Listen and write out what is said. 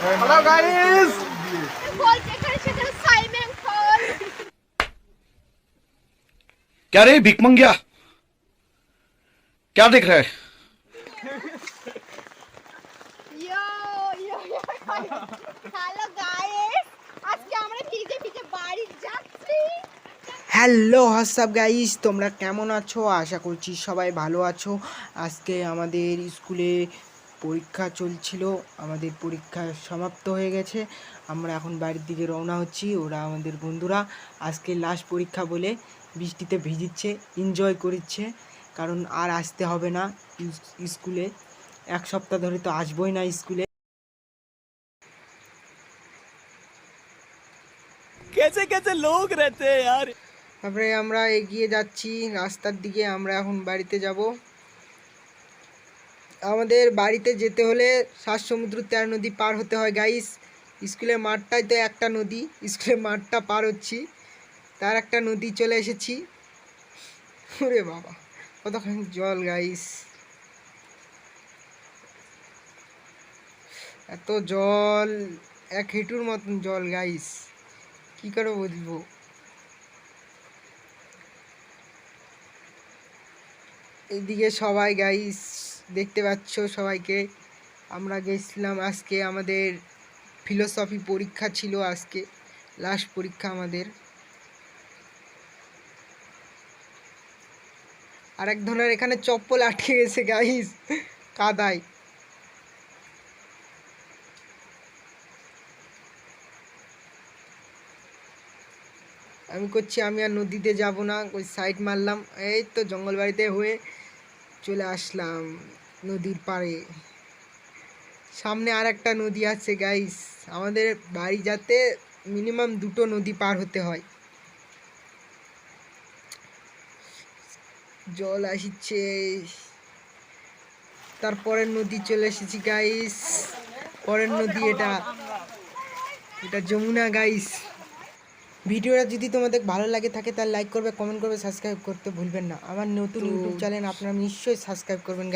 Hello guys. क्या रे भिक मंगिया, क्या देख रहा है? হ্যালো গাইস, আজকে আমরা ভিজে ভিজে বাড়ি যাচ্ছি। হ্যালো হোয়াটসঅ্যাপ গাইস, তোমরা কেমন আছো? আশা করছি সবাই ভালো আছো। আজকে আমাদের স্কুলে পরীক্ষা চলছিল, আমাদের পরীক্ষা সমাপ্ত হয়ে গেছে। আমরা এখন বাড়ির দিকে রওনা হচ্ছি। ওরা আমাদের বন্ধুরা আজকে লাস্ট পরীক্ষা বলে বৃষ্টিতে ভিজিচ্ছে, এনজয় করছে, কারণ আর আসতে হবে না স্কুলে। এক সপ্তাহ ধরে তো আসবোই না স্কুলে। कैसे कैसे लोग रहते हैं यार। তারপরে আমরা এগিয়ে যাচ্ছি রাস্তার দিকে। আমরা এখন বাড়িতে যাব। আমাদের বাড়িতে যেতে হলে 7 সমুদ্র 13 নদী পার হতে হয় গাইস। স্কুলের মাঠটাই তো একটা নদী, স্কুলের মাঠটা পার হচ্ছি, তার একটা নদী চলে এসেছি। ওরে বাবা, কতখানি জল গাইস, এত জল, 1 হাঁটুর মতন জল গাইস, কি করে বুঝবো। এইদিকে সবাই গাইস দেখতে পাচ্ছ সবাইকে। আমরা গেছিলাম আজকে, আমাদের ফিলোসফি পরীক্ষা ছিল, আজকে লাস্ট পরীক্ষা আমাদের। আর এক ধরনের এখানে চপ্পল আটকে গেছে গাইস কাদায়। আমি করছি আমি আর নদীতে যাব না, ওই সাইড মারলাম। এই তো জঙ্গল বাড়িতে হয়ে চলে আসলাম নদীর পাড়ে। সামনে আর একটা নদী আছে গাইস, আমাদের বাড়ি যেতে মিনিমাম 2টো নদী পার হতে হয়। জল আসছে, তারপরের নদী চলে এসেছি গাইস। পরের নদী এটা, এটা যমুনা গাইস। ভিডিওটা যদি তোমাদের ভালো লাগে থাকে তাহলে লাইক করবে, কমেন্ট করবে, সাবস্ক্রাইব করতে ভুলবেন না। আমার নতুন ইউটিউব চ্যানেল আপনারা নিশ্চয়ই সাবস্ক্রাইব করবেন।